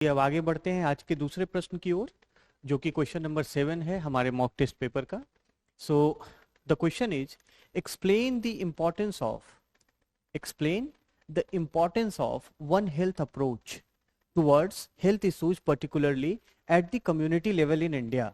अब आगे बढ़ते हैं आज के दूसरे प्रश्न की ओर, जो कि क्वेश्चन नंबर 7 है हमारे मॉक टेस्ट पेपर का। So the question is explain the importance of one health approach towards health issues particularly at the community level in India.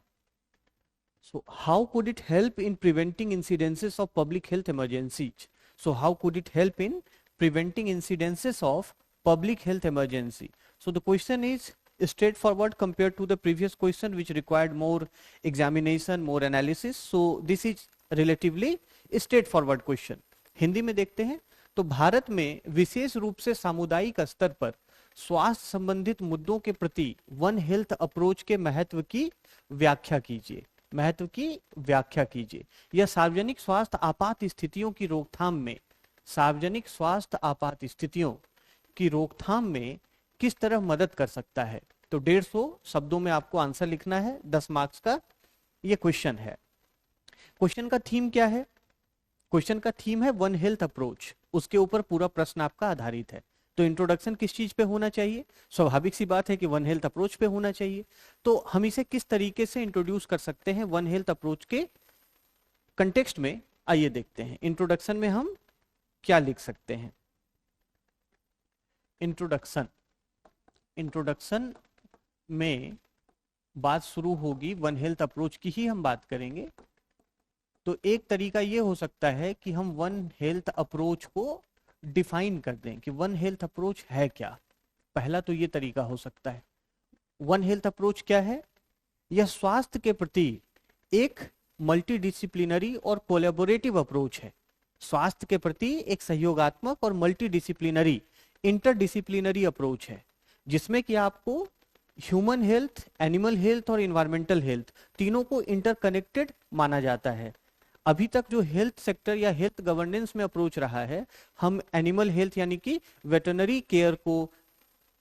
So how could it help in preventing incidences of public health emergencies? So how could it help in preventing incidences of public health emergency? So the question is straightforward compared to the previous question, which required more examination, more analysis. So this is relatively straightforward question. Hindi में देखते हैं तो भारत में विशेष रूप से सामुदायिक स्तर पर स्वास्थ्य संबंधित मुद्दों के प्रति वन हेल्थ अप्रोच के महत्व की व्याख्या कीजिए। यह सार्वजनिक स्वास्थ्य आपात स्थितियों की रोकथाम में किस तरह मदद कर सकता है। तो 150 शब्दों में आपको आंसर लिखना है। 10 मार्क्स का यह क्वेश्चन है। क्वेश्चन का थीम क्या है? क्वेश्चन का थीम है वन हेल्थ अप्रोच। उसके ऊपर पूरा प्रश्न आपका आधारित है। तो इंट्रोडक्शन किस चीज पे होना चाहिए? स्वाभाविक सी बात है कि वन हेल्थ अप्रोच पे होना चाहिए। तो हम इसे किस तरीके से इंट्रोड्यूस कर सकते हैं वन हेल्थ अप्रोच के कंटेक्स्ट में, आइए देखते हैं। इंट्रोडक्शन में हम क्या लिख सकते हैं? इंट्रोडक्शन में बात शुरू होगी, वन हेल्थ अप्रोच की ही हम बात करेंगे। तो एक तरीका यह हो सकता है कि हम वन हेल्थ अप्रोच को डिफाइन कर दें कि वन हेल्थ अप्रोच है क्या। पहला तो ये तरीका हो सकता है। वन हेल्थ अप्रोच क्या है? यह स्वास्थ्य के प्रति एक मल्टीडिसिप्लिनरी और कोलैबोरेटिव अप्रोच है। स्वास्थ्य के प्रति एक सहयोगात्मक और मल्टीडिसिप्लिनरी, इंटरडिसिप्लिनरी अप्रोच है, जिसमें कि आपको ह्यूमन हेल्थ, एनिमल हेल्थ और इन्वायरमेंटल हेल्थ तीनों को इंटरकनेक्टेड माना जाता है। अभी तक जो हेल्थ सेक्टर या हेल्थ गवर्नेंस में अप्रोच रहा है, हम एनिमल हेल्थ यानी कि वेटरनरी केयर को,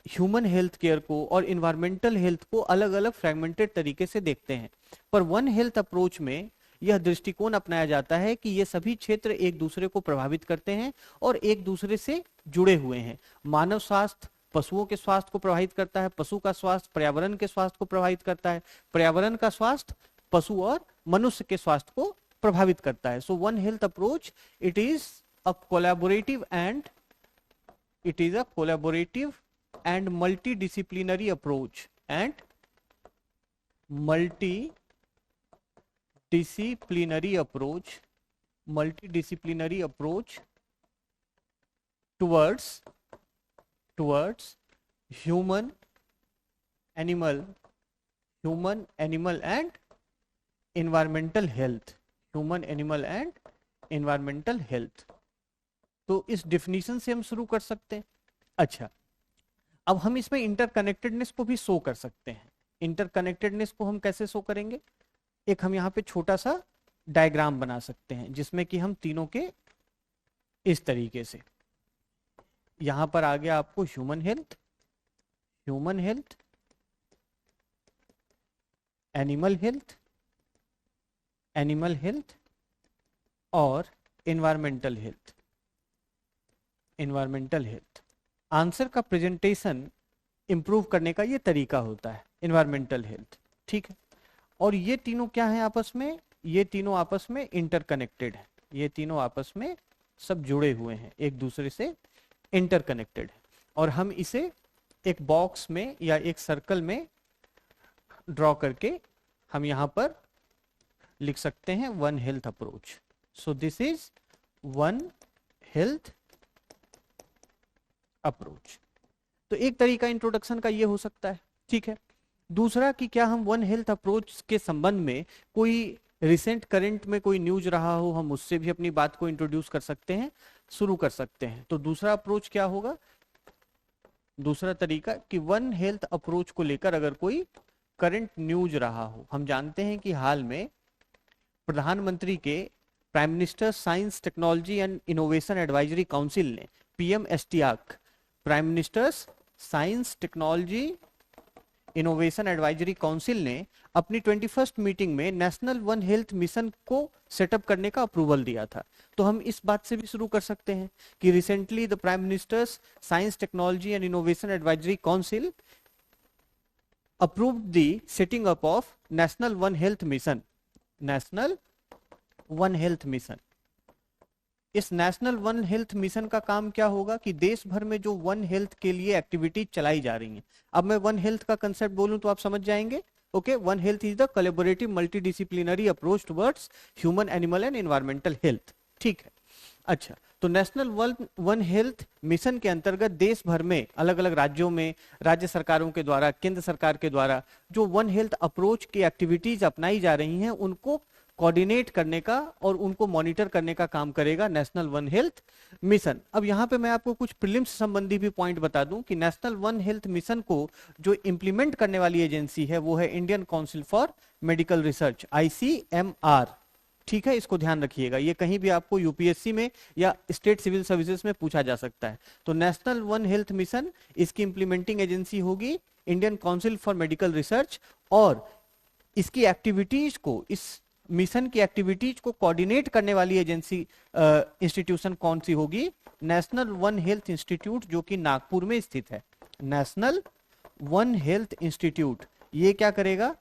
ह्यूमन हेल्थ केयर को और इन्वायरमेंटल हेल्थ को अलग अलग फ्रेगमेंटेड तरीके से देखते हैं। पर वन हेल्थ अप्रोच में यह दृष्टिकोण अपनाया जाता है कि ये सभी क्षेत्र एक दूसरे को प्रभावित करते हैं और एक दूसरे से जुड़े हुए हैं। मानव स्वास्थ्य पशुओं के स्वास्थ्य को प्रभावित करता है, पशु का स्वास्थ्य पर्यावरण के स्वास्थ्य को प्रभावित करता है, पर्यावरण का स्वास्थ्य पशु और मनुष्य के स्वास्थ्य को प्रभावित करता है। So one health approach it is a collaborative and multidisciplinary approach towards human, animal and environmental health। तो इस डेफिनेशन से हम शुरू कर सकते हैं। अच्छा, अब हम इसमें इंटरकनेक्टेडनेस को भी शो कर सकते हैं। इंटरकनेक्टेडनेस को हम कैसे शो करेंगे? एक हम यहाँ पे छोटा सा डायग्राम बना सकते हैं, जिसमें कि हम तीनों के इस तरीके से, यहां पर आ गया आपको ह्यूमन हेल्थ, एनिमल हेल्थ और इन्वायरमेंटल हेल्थ। आंसर का प्रेजेंटेशन इंप्रूव करने का ये तरीका होता है, इन्वायरमेंटल हेल्थ। ठीक है। और ये तीनों क्या है आपस में? ये तीनों आपस में इंटरकनेक्टेड है। ये तीनों आपस में सब जुड़े हुए हैं, एक दूसरे से इंटरकनेक्टेड है। और हम इसे एक बॉक्स में या एक सर्कल में ड्रॉ करके हम यहां पर लिख सकते हैं one health approach. So this is one health approach. तो एक तरीका इंट्रोडक्शन का ये हो सकता है। ठीक है। दूसरा कि क्या हम वन हेल्थ अप्रोच के संबंध में कोई रिसेंट करंट में कोई न्यूज रहा हो, हम उससे भी अपनी बात को इंट्रोड्यूस कर सकते हैं, शुरू कर सकते हैं। तो दूसरा अप्रोच क्या होगा? दूसरा तरीका कि वन हेल्थ अप्रोच को लेकर अगर कोई करंट न्यूज रहा हो, हम जानते हैं कि हाल में प्रधानमंत्री के prime minister science technology and innovation advisory council ने, PMSTIAC, prime ministers science technology innovation advisory council ने अपनी 21st मीटिंग में नेशनल वन हेल्थ मिशन को सेटअप करने का अप्रूवल दिया था। तो हम इस बात से भी शुरू कर सकते हैं कि recently the prime ministers science technology and innovation advisory council approved the setting up of National One Health Mission. National One Health Mission. इस नेशनल वन हेल्थ मिशन का काम क्या होगा कि देश भर में जो वन हेल्थ के लिए एक्टिविटीज चलाई जा रही हैं, अब मैं वन हेल्थ का कंसेप्ट बोलूं तो आप समझ जाएंगे. Okay, one health is the collaborative multidisciplinary approach towards human, animal and environmental health. ठीक है. अच्छा, तो नेशनल वन हेल्थ मिशन के अंतर्गत देश भर में अलग अलग राज्यों में राज्य सरकारों के द्वारा, केंद्र सरकार के द्वारा जो वन हेल्थ अप्रोच की एक्टिविटीज अपनाई जा रही हैं उनको कोऑर्डिनेट करने का और उनको मॉनिटर करने का काम करेगा नेशनल वन हेल्थ मिशन. अब यहाँ पे मैं आपको कुछ प्रीलिम्स संबंधी भी पॉइंट बता दूं कि नेशनल वन हेल्थ मिशन को जो इंप्लीमेंट करने वाली एजेंसी है वो है Indian council for medical research, ICMR. ठीक है, इसको ध्यान रखिएगा, ये कहीं भी आपको यूपीएससी में या स्टेट सिविल सर्विसेज में पूछा जा सकता है. तो नेशनल वन हेल्थ मिशन, इसकी इंप्लीमेंटिंग एजेंसी होगी Indian council for medical research, और इसकी एक्टिविटीज को, इस मिशन की एक्टिविटीज को कोऑर्डिनेट करने वाली एजेंसी इंस्टीट्यूशन कौन सी होगी? नेशनल वन हेल्थ इंस्टीट्यूट, जो कि नागपुर में स्थित है. नेशनल वन हेल्थ इंस्टीट्यूट ये क्या करेगा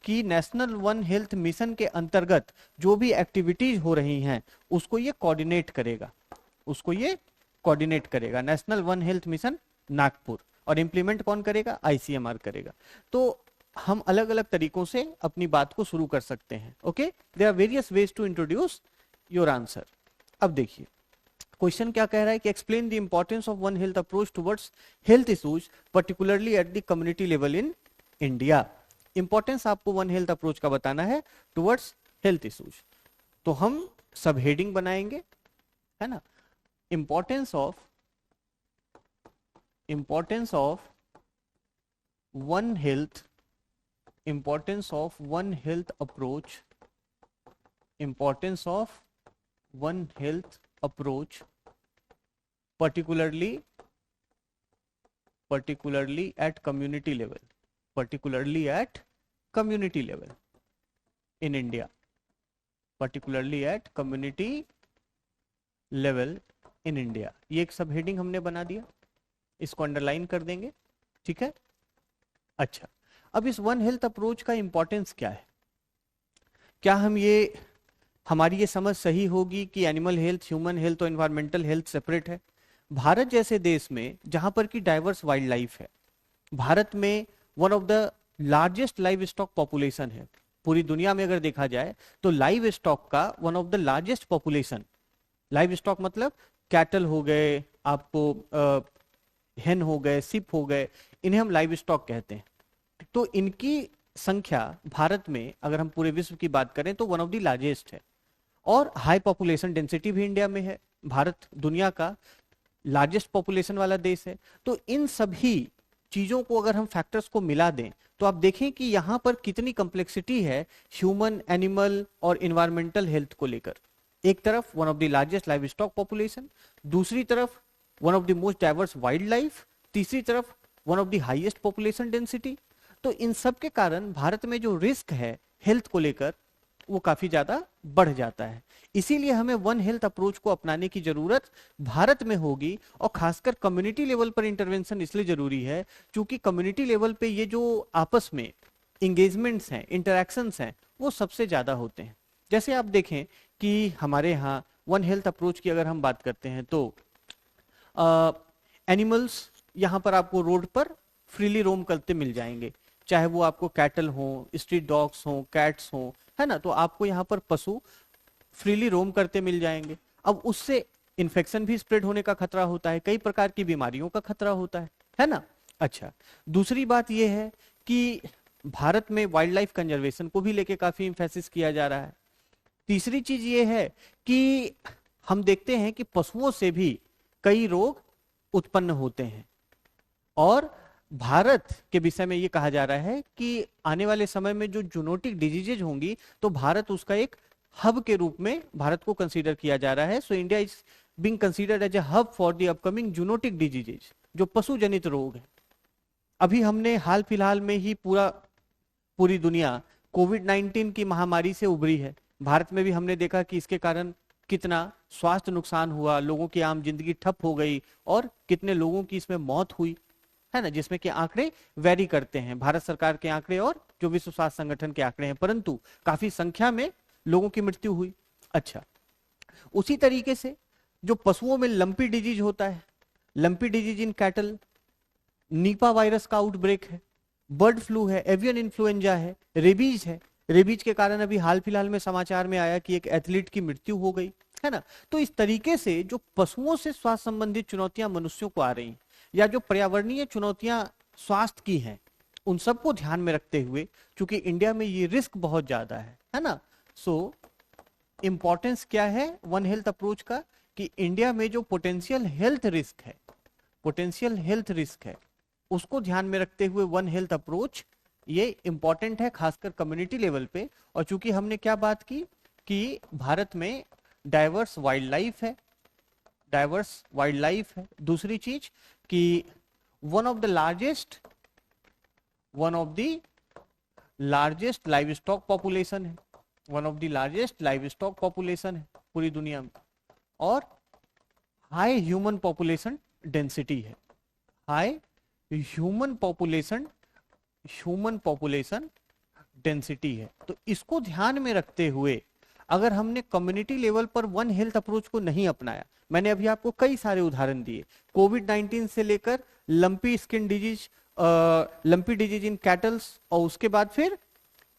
कि नेशनल वन हेल्थ मिशन के अंतर्गत जो भी एक्टिविटीज हो रही हैं उसको ये कोऑर्डिनेट करेगा, उसको ये कोऑर्डिनेट करेगा. National one health mission Nagpur. और इंप्लीमेंट कौन करेगा? ICMR करेगा. तो हम अलग अलग तरीकों से अपनी बात को शुरू कर सकते हैं. Okay, there are various ways to introduce your answer. अब देखिए क्वेश्चन क्या कह रहा है कि explain the importance of one health approach towards health issues particularly at the community level in India. Importance आपको वन हेल्थ अप्रोच का बताना है टुवर्ड्स हेल्थ इश्यूज. तो हम सब हेडिंग बनाएंगे, है ना. Importance of one health, importance of one health approach, importance of one health approach particularly at community level, particularly at community level in India, particularly at community level in India. ये एक सब heading हमने बना दिया, इसको underline कर देंगे. ठीक है. अच्छा, अब इस वन हेल्थ अप्रोच का इंपॉर्टेंस क्या है? क्या हमारी ये समझ सही होगी कि एनिमल हेल्थ, ह्यूमन हेल्थ और एनवायरमेंटल हेल्थ सेपरेट है? भारत जैसे देश में जहां पर की डाइवर्स वाइल्ड लाइफ है, भारत में one of the largest livestock population है. पूरी दुनिया में अगर देखा जाए तो लाइव स्टॉक का one of the largest population, live stock मतलब कैटल हो गए, आपको हेन हो गए, सिप हो गए, इन्हें हम लाइव स्टॉक कहते हैं. तो इनकी संख्या भारत में अगर हम पूरे विश्व की बात करें तो वन ऑफ द लार्जेस्ट है. और हाई पॉपुलेशन डेंसिटी भी इंडिया में है. भारत दुनिया का लार्जेस्ट पॉपुलेशन वाला देश है. तो इन सभी चीजों को अगर हम फैक्टर्स को मिला दें तो आप देखें कि यहां पर कितनी कॉम्प्लेक्सिटी है ह्यूमन, एनिमल और इन्वायरमेंटल हेल्थ को लेकर. एक तरफ one of the largest livestock population, दूसरी तरफ one of the most diverse wild life, तीसरी तरफ one of the highest population density. तो इन सब के कारण भारत में जो रिस्क है हेल्थ को लेकर वो काफी ज्यादा बढ़ जाता है. इसीलिए हमें वन हेल्थ अप्रोच को अपनाने की जरूरत भारत में होगी, और खासकर कम्युनिटी लेवल पर इंटरवेंशन इसलिए जरूरी है क्योंकि कम्युनिटी लेवल पे ये जो आपस में इंगेजमेंट्स हैं, इंटरैक्शंस हैं, वो सबसे ज्यादा होते हैं. जैसे आप देखें कि हमारे यहाँ वन हेल्थ अप्रोच की अगर हम बात करते हैं तो एनिमल्स यहाँ पर आपको रोड पर फ्रीली रोम करते मिल जाएंगे, चाहे वो आपको कैटल हो, स्ट्रीट डॉग्स हो, कैट्स हो, है ना. तो आपको यहाँ पर पशु फ्रीली रोम करते मिल जाएंगे. अब उससे इन्फेक्शन भी स्प्रेड होने का खतरा होता है, कई प्रकार की बीमारियों का खतरा होता है ना. अच्छा, दूसरी बात यह है कि भारत में वाइल्ड लाइफ कंजर्वेशन को भी लेके काफी इंफेसिस किया जा रहा है. तीसरी चीज ये है कि हम देखते हैं कि पशुओं से भी कई रोग उत्पन्न होते हैं, और भारत के विषय में ये कहा जा रहा है कि आने वाले समय में जो जूनोटिक डिजीजेज होंगी तो भारत उसका एक हब के रूप में भारत को कंसीडर किया जा रहा है. So India is being considered as a hub for the upcoming zoonotic diseases, जो पशु जनित रोग है. अभी हमने हाल फिलहाल में ही पूरी दुनिया कोविड-19 की महामारी से उभरी है. भारत में भी हमने देखा कि इसके कारण कितना स्वास्थ्य नुकसान हुआ, लोगों की आम जिंदगी ठप हो गई और कितने लोगों की इसमें मौत हुई. है ना, जिसमें कि आंकड़े वेरी करते हैं, भारत सरकार के आंकड़े और जो विश्व स्वास्थ्य संगठन के आंकड़े हैं, परंतु काफी संख्या में लोगों की मृत्यु हुई। अच्छा, उसी तरीके से जो पशुओं में लंपी डिजीज होता है, lumpy disease in cattle, Nipah virus का आउटब्रेक है, बर्ड फ्लू है, एवियन इन्फ्लुएंजा है, रेबीज है। रेबीज के कारण अभी हाल फिलहाल में समाचार में आया कि एक एथलीट की मृत्यु हो गई, है ना। तो इस तरीके से जो पशुओं से स्वास्थ्य संबंधित चुनौतियां मनुष्यों को आ रही हैं, या जो पर्यावरणीय चुनौतियां स्वास्थ्य की हैं, उन सबको ध्यान में रखते हुए, चूंकि इंडिया में ये रिस्क बहुत ज्यादा है ना, सो इंपॉर्टेंस क्या है वन हेल्थ अप्रोच का, कि इंडिया में जो पोटेंशियल हेल्थ रिस्क है, पोटेंशियल हेल्थ रिस्क है, उसको ध्यान में रखते हुए वन हेल्थ अप्रोच ये इंपॉर्टेंट है, खासकर कम्युनिटी लेवल पे। और चूंकि हमने क्या बात की कि भारत में डाइवर्स वाइल्ड लाइफ है, डाइवर्स वाइल्ड लाइफ है। दूसरी चीज कि one of the largest livestock population है, one of the largest livestock population है पूरी दुनिया में, और हाई ह्यूमन पॉपुलेशन डेंसिटी है, हाई ह्यूमन पॉपुलेशन डेंसिटी है। तो इसको ध्यान में रखते हुए अगर हमने कम्युनिटी लेवल पर वन हेल्थ अप्रोच को नहीं अपनाया, मैंने अभी आपको कई सारे उदाहरण दिए, कोविड-19 से लेकर lumpy skin disease, lumpy disease in kettles, और उसके बाद फिर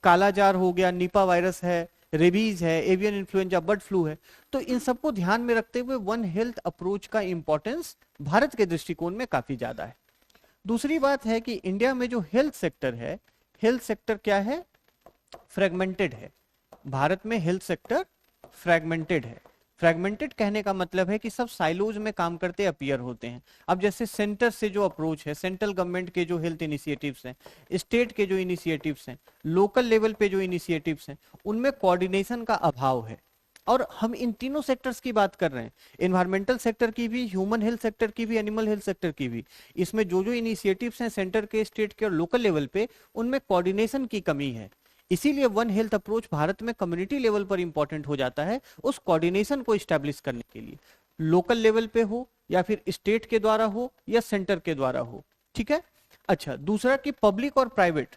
कालाजार हो गया, निपा वायरस है, रेबीज है, एवियन इन्फ्लुएंजा, बर्ड फ्लू है। तो इन सबको ध्यान में रखते हुए वन हेल्थ अप्रोच का इंपॉर्टेंस भारत के दृष्टिकोण में काफी ज्यादा है। दूसरी बात है कि इंडिया में जो हेल्थ सेक्टर है, हेल्थ सेक्टर क्या है, फ्रेगमेंटेड है। भारत में हेल्थ सेक्टर फ्रेगमेंटेड है। फ्रेगमेंटेड कहने का मतलब है कि सब साइलोज में काम करते अपीयर होते हैं। अब जैसे सेंटर से जो अप्रोच है, सेंट्रल गवर्नमेंट के जो हेल्थ इनिशिएटिव्स हैं, स्टेट के जो इनिशिएटिव्स हैं, लोकल लेवल पे जो इनिशिएटिव्स हैं, उनमें कोऑर्डिनेशन का अभाव है। और हम इन तीनों सेक्टर्स की बात कर रहे हैं, एनवायरमेंटल सेक्टर की भी, ह्यूमन हेल्थ सेक्टर की भी, एनिमल हेल्थ सेक्टर की भी। इसमें जो जो इनिशिएटिव्स हैं सेंटर के, स्टेट के और लोकल लेवल पे, उनमें कोऑर्डिनेशन की कमी है। इसीलिए वन हेल्थ अप्रोच भारत में कम्युनिटी लेवल पर इंपॉर्टेंट हो जाता है, उस कोऑर्डिनेशन को स्टैब्लिश करने के लिए, लोकल लेवल पे हो या फिर स्टेट के द्वारा हो या सेंटर के द्वारा हो, ठीक है। अच्छा, दूसरा कि पब्लिक और प्राइवेट,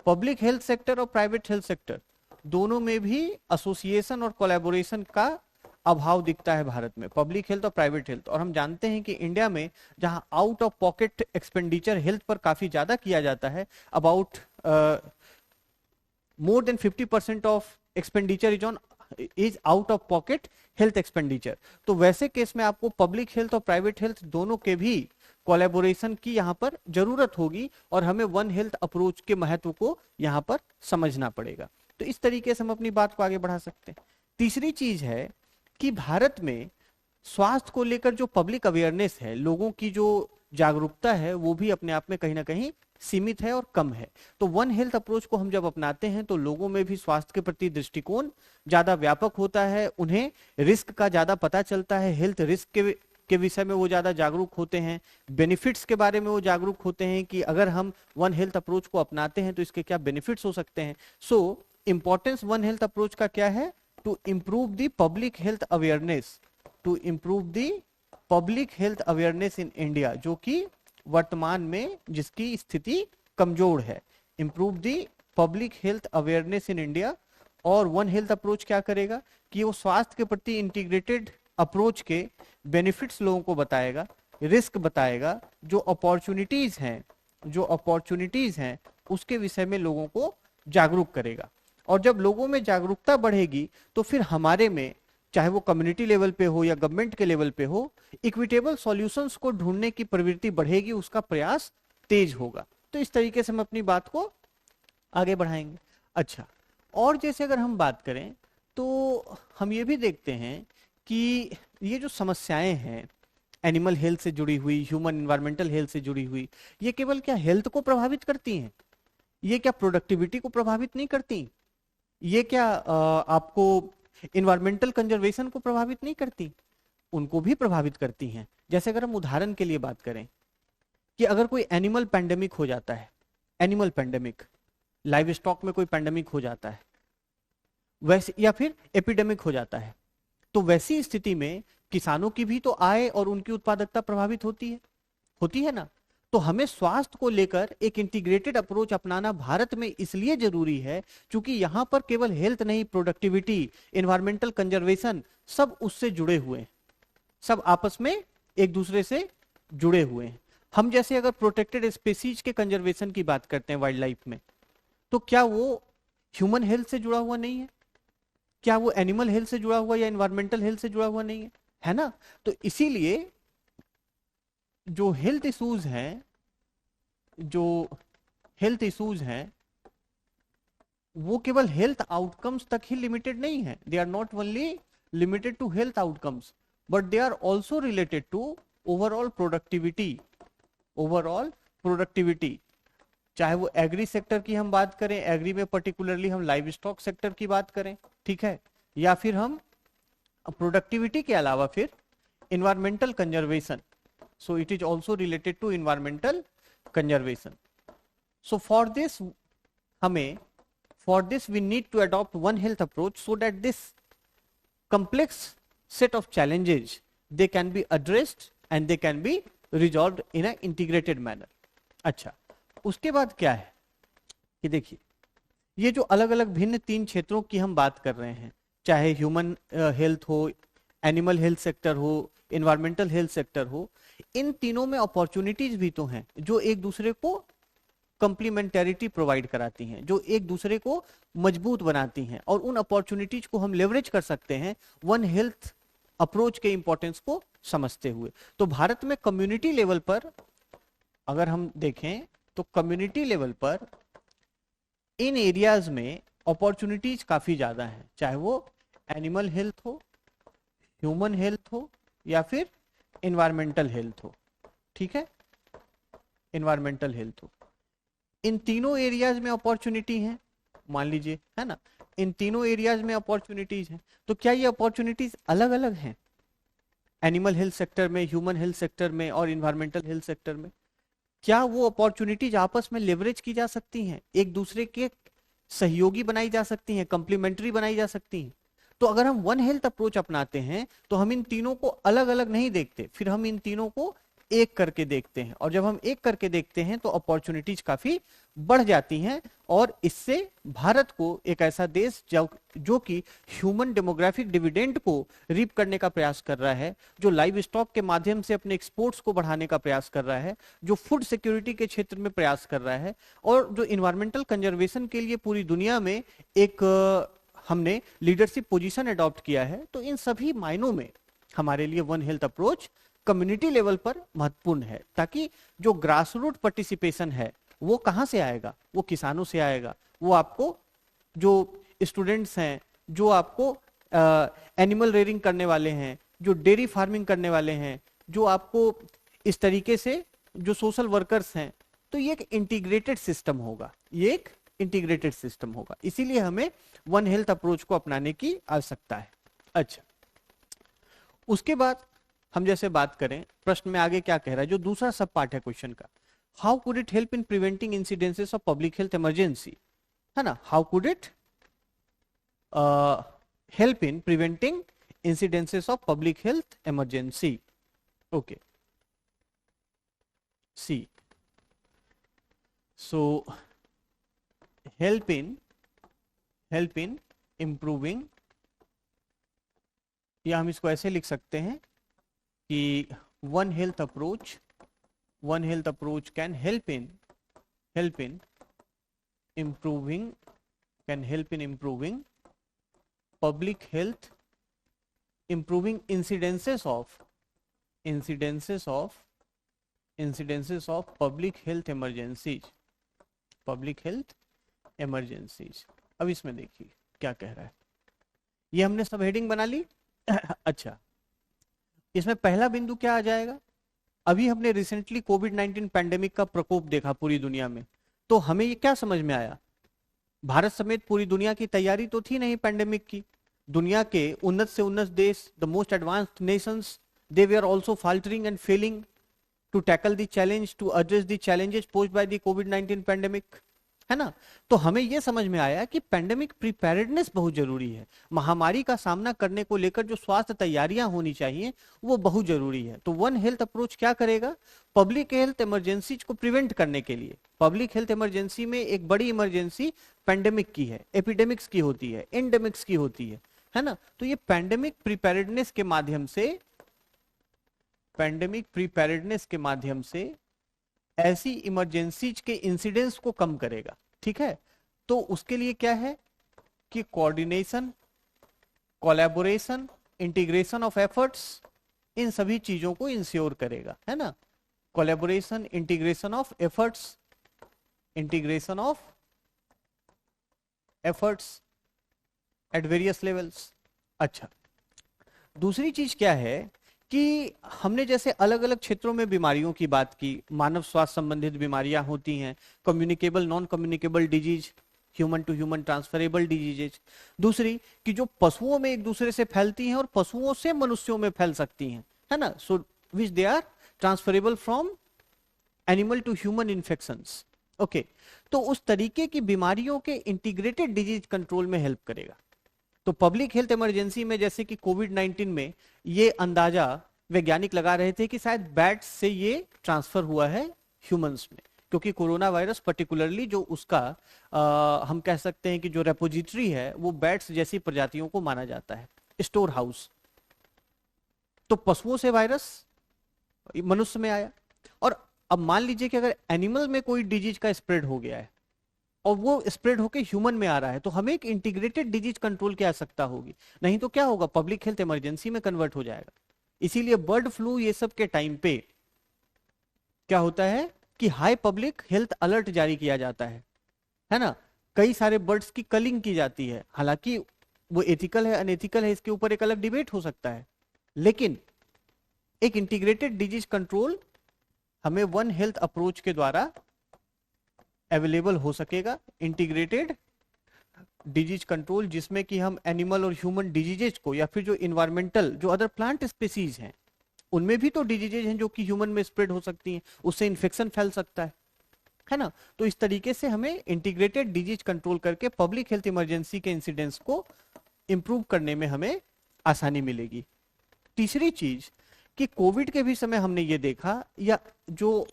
पब्लिक हेल्थ सेक्टर और प्राइवेट हेल्थ सेक्टर दोनों में भी एसोसिएशन और कोलैबोरेशन का अभाव दिखता है भारत में, पब्लिक हेल्थ और प्राइवेट हेल्थ। और हम जानते हैं कि इंडिया में जहां out of pocket expenditure health पर काफी ज्यादा किया जाता है, about more than 50% of expenditure is out of pocket health expenditure। तो वैसे केस में आपको पब्लिक हेल्थ और प्राइवेट हेल्थ दोनों के भी कोलैबोरेशन की यहाँ पर जरूरत होगी, और हमें वन हेल्थ अप्रोच के महत्व को यहाँ पर समझना पड़ेगा। तो इस तरीके से हम अपनी बात को आगे बढ़ा सकते हैं। तीसरी चीज है कि भारत में स्वास्थ्य को लेकर जो पब्लिक अवेयरनेस है, लोगों की जो जागरूकता है, वो भी अपने आप में कहीं ना कहीं सीमित है और कम है। तो वन हेल्थ अप्रोच को हम जब अपनाते हैं तो लोगों में भी स्वास्थ्य के प्रति दृष्टिकोण ज्यादा व्यापक होता है, उन्हें रिस्क का ज्यादा पता चलता है, हेल्थ रिस्क के विषय में वो ज्यादा जागरूक होते हैं, बेनिफिट्स के बारे में वो जागरूक होते हैं कि अगर हम वन हेल्थ अप्रोच को अपनाते हैं तो इसके क्या बेनिफिट्स हो सकते हैं। So importance one health approach का क्या है, to improve the public health awareness, to improve the public health awareness in India, जो कि वर्तमान में जिसकी स्थिति कमजोर है, improve the public health awareness in India. और वन हेल्थ अप्रोच क्या करेगा कि वो स्वास्थ्य के प्रति इंटीग्रेटेड अप्रोच के बेनिफिट्स लोगों को बताएगा, रिस्क बताएगा, जो अपॉर्चुनिटीज हैं उसके विषय में लोगों को जागरूक करेगा। और जब लोगों में जागरूकता बढ़ेगी तो फिर हमारे में, चाहे वो कम्युनिटी लेवल पे हो या गवर्नमेंट के लेवल पे हो, इक्विटेबल सॉल्यूशंस को ढूंढने की प्रवृत्ति बढ़ेगी, उसका प्रयास तेज होगा। तो इस तरीके से हम अपनी बात को आगे बढ़ाएंगे। अच्छा, और जैसे अगर हम बात करें तो हम ये भी देखते हैं कि ये जो समस्याएं हैं एनिमल हेल्थ से जुड़ी हुई, ह्यूमन एनवायरमेंटल हेल्थ से जुड़ी हुई, ये केवल क्या हेल्थ को प्रभावित करती हैं? ये क्या प्रोडक्टिविटी को प्रभावित नहीं करती? ये क्या आपको इन्वायरमेंटल कंजर्वेशन को प्रभावित नहीं करती? उनको भी प्रभावित करती हैं। जैसे अगर हम उदाहरण के लिए बात करें कि अगर कोई एनिमल पैंडेमिक हो जाता है, एनिमल पैंडेमिक, लाइव स्टॉक में कोई पैंडेमिक हो जाता है वैसे, या फिर एपिडेमिक हो जाता है, तो वैसी स्थिति में किसानों की भी तो आय और उनकी उत्पादकता प्रभावित होती है ना। तो हमें स्वास्थ्य को लेकर एक इंटीग्रेटेड अप्रोच अपनाना भारत में इसलिए जरूरी है क्योंकि यहां पर केवल हेल्थ नहीं, प्रोडक्टिविटी, एनवायरमेंटल कंजर्वेशन, सब उससे जुड़े हुए हैं, सब आपस में एक दूसरे से जुड़े हुए हैं। हम जैसे अगर प्रोटेक्टेड स्पेसीज के कंजर्वेशन की बात करते हैं वाइल्ड लाइफ में, तो क्या वो ह्यूमन हेल्थ से जुड़ा हुआ नहीं है? क्या वो एनिमल हेल्थ से जुड़ा हुआ या एनवायरमेंटल हेल्थ से जुड़ा हुआ नहीं है? है ना? तो इसीलिए जो हेल्थ इश्यूज हैं, जो हेल्थ इश्यूज हैं वो केवल हेल्थ आउटकम्स तक ही लिमिटेड नहीं है। They are not only limited to health outcomes but they are also related to overall productivity. Overall productivity, चाहे वो एग्री सेक्टर की हम बात करें, एग्री में पर्टिकुलरली हम लाइव स्टॉक सेक्टर की बात करें, ठीक है, या फिर हम प्रोडक्टिविटी के अलावा फिर environmental conservation, so it is also related to environmental conservation. So for this हमें, for this we need to adopt one health approach so that this complex set of challenges they can be addressed and they can be resolved in an integrated manner। अच्छा, उसके बाद क्या है कि देखिए, ये जो अलग अलग भिन्न 3 क्षेत्रों की हम बात कर रहे हैं, चाहे ह्यूमन हेल्थ हो, एनिमल हेल्थ सेक्टर हो, एनवायरमेंटल हेल्थ सेक्टर हो, इन तीनों में अपॉर्चुनिटीज भी तो हैं जो एक दूसरे को कंप्लीमेंटेरिटी प्रोवाइड कराती हैं, जो एक दूसरे को मजबूत बनाती हैं, और उन अपॉर्चुनिटीज को हम लेवरेज कर सकते हैं वन हेल्थ अप्रोच के इंपॉर्टेंस को समझते हुए। तो भारत में कम्युनिटी लेवल पर अगर हम देखें तो कम्युनिटी लेवल पर इन एरियाज में अपॉर्चुनिटीज काफी ज्यादा हैं, चाहे वो एनिमल हेल्थ हो, ह्यूमन हेल्थ हो, या फिर एनवायरमेंटल हेल्थ हो, ठीक है, एनवायरमेंटल हेल्थ हो। इन तीनों एरियाज में अपॉर्चुनिटी है, मान लीजिए, है ना, इन तीनों एरियाज में अपॉर्चुनिटीज हैं। तो क्या ये अपॉर्चुनिटीज अलग अलग हैं एनिमल हेल्थ सेक्टर में, ह्यूमन हेल्थ सेक्टर में और इन्वायरमेंटल हेल्थ सेक्टर में? क्या वो अपॉर्चुनिटीज आपस में लेवरेज की जा सकती हैं, एक दूसरे के सहयोगी बनाई जा सकती हैं, कंप्लीमेंट्री बनाई जा सकती हैं? तो अगर हम वन हेल्थ अप्रोच अपनाते हैं तो हम इन तीनों को अलग अलग नहीं देखते, फिर हम इन तीनों को एक करके देखते हैं, और जब हम एक करके देखते हैं तो अपॉर्चुनिटीज काफी बढ़ जाती हैं, और इससे भारत को एक ऐसा देश जो कि ह्यूमन डेमोग्राफिक डिविडेंड को रीप करने का प्रयास कर रहा है, जो लाइव स्टॉक के माध्यम से अपने एक्सपोर्ट्स को बढ़ाने का प्रयास कर रहा है, जो फूड सिक्योरिटी के क्षेत्र में प्रयास कर रहा है, और जो इन्वायरमेंटल कंजर्वेशन के लिए पूरी दुनिया में एक हमने लीडरशिप पोजीशन अडॉप्ट किया है। तो इन सभी मायनों में हमारे लिए one health approach community level पर महत्वपूर्ण है, ताकि जो ग्रास रूट पार्टिसिपेशन है वो कहां से आएगा? वो किसानों से आएगा, वो आपको जो स्टूडेंट्स हैं, जो आपको एनिमल रेयरिंग करने वाले हैं, जो डेयरी फार्मिंग करने वाले हैं, जो आपको इस तरीके से जो सोशल वर्कर्स हैं, तो ये एक इंटीग्रेटेड सिस्टम होगा, ये एक इंटीग्रेटेड सिस्टम होगा। इसीलिए हमें वन हेल्थ अप्रोच को अपनाने की आवश्यकता है। अच्छा, उसके बाद हम जैसे बात करें, प्रश्न में आगे क्या कह रहा है, जो दूसरा सब पार्ट है क्वेश्चन का, how could it help in preventing incidences of public health emergency, है ना, how could it help in preventing incidences of public health emergency. Okay, see, so help in improving, या हम इसको ऐसे लिख सकते हैं कि one health approach can help in improving public health, improving incidences of public health emergencies। अब इसमें देखिए क्या कह रहा है, ये हमने सब हेडिंग बना ली। अच्छा, इसमें पहला बिंदु क्या आ जाएगा, अभी हमने रिसेंटली कोविड-19 पैंडेमिक का प्रकोप देखा पूरी दुनिया में, तो हमें ये क्या समझ में आया, भारत समेत पूरी दुनिया की तैयारी तो थी नहीं पैंडेमिक की, दुनिया के उन्नत से उन्नत देश, the most advanced nations, they way are also faltering and failing to tackle the challenge, to address the challenges posed by the कोविड-19 पैंडेमिक। है ना। तो हमें यह समझ में आया कि पैंडेमिक प्रिपेयर्डनेस बहुत जरूरी है। महामारी का सामना करने को लेकर जो स्वास्थ्य तैयारियां होनी चाहिए वो बहुत जरूरी है। तो वन हेल्थ अप्रोच क्या करेगा, पब्लिक हेल्थ इमरजेंसी को प्रिवेंट करने के लिए, पब्लिक हेल्थ इमरजेंसी में एक बड़ी इमरजेंसी पैंडेमिक की है, एपिडेमिक्स की होती है, एंडेमिक्स की होती है ना। तो ये पैंडेमिक प्रिपेयर्डनेस के माध्यम से, पैंडेमिक प्रिपेयर्डनेस के माध्यम से ऐसी इमरजेंसीज के इंसिडेंस को कम करेगा। ठीक है, तो उसके लिए क्या है कि coordination, collaboration, integration of efforts, इन सभी चीजों को इंश्योर करेगा, है ना। Collaboration, integration of efforts, integration of efforts at various levels. अच्छा, दूसरी चीज क्या है कि हमने जैसे अलग अलग क्षेत्रों में बीमारियों की बात की, मानव स्वास्थ्य संबंधित बीमारियां होती हैं, communicable, non communicable disease, human to human transferable diseases. दूसरी कि जो पशुओं में एक दूसरे से फैलती हैं और पशुओं से मनुष्यों में फैल सकती हैं, है ना, so which they are transferable from animal to human infections. Okay, तो उस तरीके की बीमारियों के इंटीग्रेटेड डिजीज कंट्रोल में हेल्प करेगा। तो पब्लिक हेल्थ इमरजेंसी में जैसे कि कोविड 19 में ये अंदाजा वैज्ञानिक लगा रहे थे कि शायद बैट्स से ये ट्रांसफर हुआ है ह्यूमंस में, क्योंकि कोरोना वायरस पर्टिकुलरली जो उसका हम कह सकते हैं कि जो रेपोजिटरी है वो बैट्स जैसी प्रजातियों को माना जाता है, स्टोर हाउस। तो पशुओं से वायरस मनुष्य में आया, और अब मान लीजिए कि अगर एनिमल में कोई डिजीज का स्प्रेड हो गया है और वो स्प्रेड होकर ह्यूमन में आ रहा है, तो हमें एक इंटीग्रेटेड डिजीज कंट्रोल की आवश्यकता होगी, नहीं तो क्या होगा, पब्लिक हेल्थ इमरजेंसी में कन्वर्ट हो जाएगा। इसीलिए बर्ड फ्लू ये सब के टाइम पे क्या होता है कि हाई पब्लिक हेल्थ अलर्ट जारी किया जाता है ना। कई सारे बर्ड्स की कलिंग की जाती है, हालांकि वो एथिकल है अनएथिकल है इसके ऊपर एक अलग डिबेट हो सकता है, लेकिन एक इंटीग्रेटेड डिजीज कंट्रोल हमें वन हेल्थ अप्रोच के द्वारा अवेलेबल हो सकेगा। इंटीग्रेटेड डिजीज कंट्रोल जिसमें कि हम एनिमल और ह्यूमन डिजीजेज को, या फिर जो इन्वायरमेंटल जो अदर प्लांट स्पीसीज हैं उनमें भी तो डिजीजेज हैं जो कि ह्यूमन में स्प्रेड हो सकती हैं, उससे इन्फेक्शन फैल सकता है ना। तो इस तरीके से हमें इंटीग्रेटेड डिजीज कंट्रोल करके पब्लिक हेल्थ इमरजेंसी के इंसिडेंस को इंप्रूव करने में हमें आसानी मिलेगी। तीसरी चीज कि कोविड के भी समय हमने ये देखा, या जो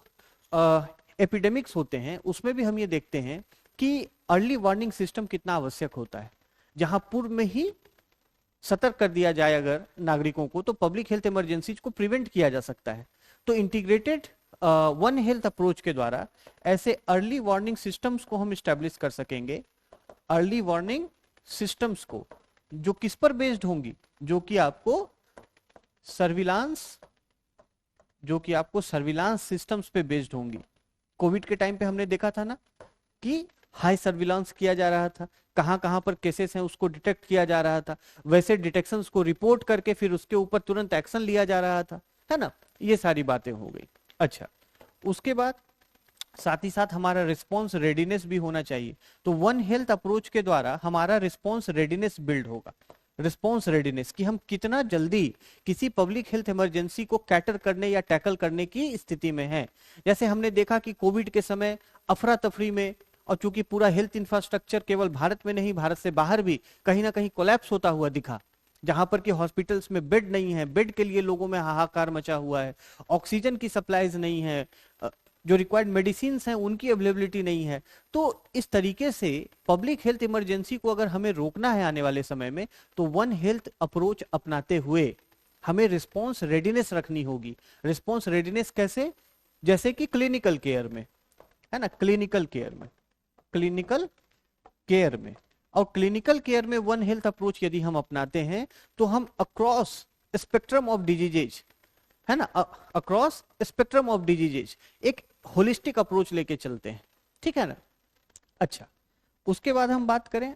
एपिडेमिक्स होते हैं उसमें भी हम ये देखते हैं कि अर्ली वार्निंग सिस्टम कितना आवश्यक होता है, जहां पूर्व में ही सतर्क कर दिया जाए अगर नागरिकों को, तो पब्लिक हेल्थ इमरजेंसीज को प्रिवेंट किया जा सकता है। तो इंटीग्रेटेड वन हेल्थ अप्रोच के द्वारा ऐसे अर्ली वार्निंग सिस्टम्स को हम स्टैब्लिश कर सकेंगे। अर्ली वार्निंग सिस्टम्स को जो किस पर बेस्ड होंगी, जो कि आपको सर्विलांस सिस्टम्स पे बेस्ड होंगी। कोविड के टाइम पे हमने देखा था ना कि हाई सर्विलांस किया जा रहा था, कहां कहां पर केसेस हैं उसको डिटेक्ट किया जा रहा था, वैसे डिटेक्शंस को रिपोर्ट करके फिर उसके ऊपर तुरंत एक्शन लिया जा रहा था, है ना। ये सारी बातें हो गई। अच्छा, उसके बाद साथ ही साथ हमारा रिस्पॉन्स रेडीनेस भी होना चाहिए। तो वन हेल्थ अप्रोच के द्वारा हमारा रिस्पॉन्स रेडीनेस बिल्ड होगा। रिस्पॉन्स रेडीनेस कि हम कितना जल्दी किसी पब्लिक हेल्थ इमरजेंसी को कैटर करने या टैकल करने की स्थिति में हैं। जैसे हमने देखा कि कोविड के समय अफरा तफरी में, और चूंकि पूरा हेल्थ इंफ्रास्ट्रक्चर केवल भारत में नहीं भारत से बाहर भी कहीं ना कहीं कोलैप्स होता हुआ दिखा, जहां पर कि हॉस्पिटल्स में बेड नहीं है, बेड के लिए लोगों में हाहाकार मचा हुआ है, ऑक्सीजन की सप्लाईज नहीं है, जो रिक्वायर्ड मेडिसिन हैं उनकी अवेलेबिलिटी नहीं है। तो इस तरीके से पब्लिक हेल्थ इमरजेंसी को अगर हमें रोकना है आने वाले समय में, तो वन हेल्थ अप्रोच अपनाते हुए हमें रिस्पॉन्स रेडीनेस रखनी होगी। रिस्पॉन्स रेडीनेस कैसे, जैसे कि क्लिनिकल केयर में, है ना, क्लिनिकल केयर में और क्लिनिकल केयर में वन हेल्थ अप्रोच यदि हम अपनाते हैं तो हम अक्रॉस स्पेक्ट्रम ऑफ डिजीजेज, है ना, अक्रॉस स्पेक्ट्रम ऑफ डिजीजेज एक होलिस्टिक अप्रोच लेके चलते हैं, ठीक है ना। अच्छा, उसके बाद हम बात करें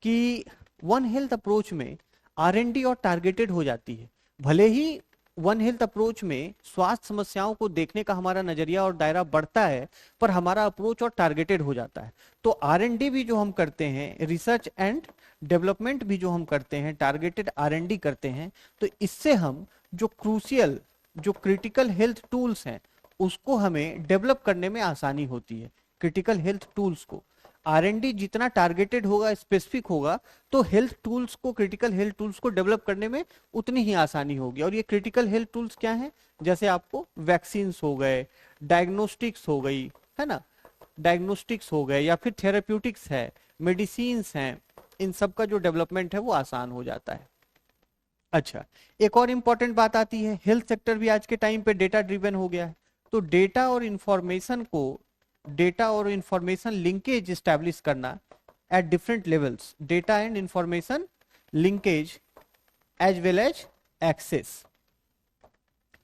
कि वन हेल्थ अप्रोच में R&D और टारगेटेड हो जाती है। भले ही वन हेल्थ अप्रोच में स्वास्थ्य समस्याओं को देखने का हमारा नजरिया और दायरा बढ़ता है, पर हमारा अप्रोच और टारगेटेड हो जाता है। तो R&D भी जो हम करते हैं, रिसर्च एंड डेवलपमेंट भी जो हम करते हैं, टारगेटेड R&D करते हैं, तो इससे हम जो क्रूशियल, जो क्रिटिकल हेल्थ टूल्स हैं उसको हमें डेवलप करने में आसानी होती है। क्रिटिकल हेल्थ टूल्स को R&D जितना टारगेटेड होगा, स्पेसिफिक होगा, तो हेल्थ टूल्स को, क्रिटिकल हेल्थ टूल्स को डेवलप करने में उतनी ही आसानी होगी। और ये क्रिटिकल हेल्थ टूल्स क्या हैं? जैसे आपको वैक्सीन हो गए, डायग्नोस्टिक्स हो गई, है ना, डायग्नोस्टिक्स हो गए, या फिर थेराप्यूटिक्स है, मेडिसिन्स हैं, इन सब का जो डेवलपमेंट है वो आसान हो जाता है। अच्छा, एक और इंपॉर्टेंट बात आती है, हेल्थ सेक्टर भी आज के टाइम पे डेटा ड्रिवन हो गया है। तो डेटा और इंफॉर्मेशन लिंकेज स्टैब्लिश करना at different levels, data and information linkage as well as access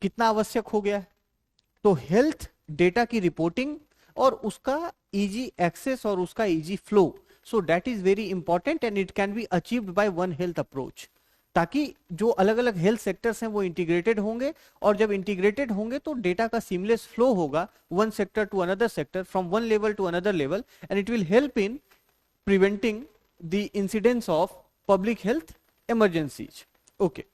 कितना आवश्यक हो गया है। तो हेल्थ डेटा की रिपोर्टिंग और उसका इजी एक्सेस और उसका easy flow, so that is very important and it can be achieved by one health approach, ताकि जो अलग अलग हेल्थ सेक्टर्स हैं वो इंटीग्रेटेड होंगे, और जब इंटीग्रेटेड होंगे तो डेटा का सीमलेस फ्लो होगा one sector to another sector, from one level to another level, and it will help in preventing the incidence of public health emergencies. Okay,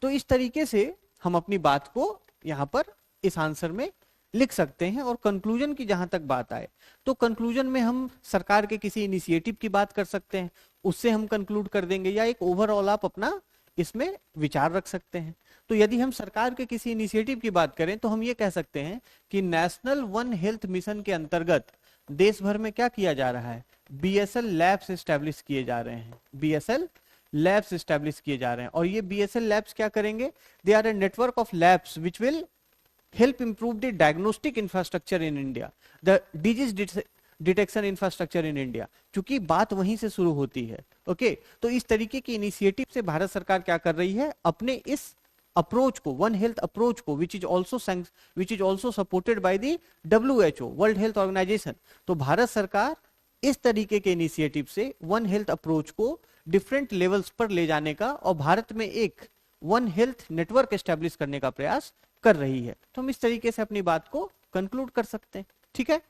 तो इस तरीके से हम अपनी बात को यहां पर इस आंसर में लिख सकते हैं। और कंक्लूजन की जहां तक बात आए, तो कंक्लूजन में हम सरकार के किसी इनिशिएटिव की बात कर सकते हैं, उससे हम कंक्लूड कर देंगे, या एक ओवरऑल आप अपना इसमें विचार रख सकते हैं। तो यदि हम सरकार के किसी इनिशिएटिव की बात करें तो हम ये कह सकते हैं कि नेशनल वन हेल्थ मिशन के अंतर्गत देश भर में क्या किया जा रहा है, बीएसएल लैब्स एस्टेब्लिश किए जा रहे हैं, बीएसएल लैब्स एस्टेब्लिश किए जा रहे हैं। और ये बीएसएल लैब्स क्या करेंगे, they are a network of labs which will help improve the diagnostic infrastructure in India, the disease detection infrastructure in India, क्योंकि बात वहीं से शुरू होती है। ओके, तो इस तरीके की इनिशिएटिव से भारत सरकार क्या कर रही है, अपने इस अप्रोच को, वन हेल्थ अप्रोच को, which is also supported by the WHO, world health organisation. तो भारत सरकार इस तरीके के इनिशिएटिव से वन हेल्थ अप्रोच को डिफरेंट लेवल्स पर ले जाने का और भारत में एक वन हेल्थ नेटवर्क एस्टेब्लिश करने का प्रयास कर रही है। तो हम इस तरीके से अपनी बात को कंक्लूड कर सकते हैं। ठीक है,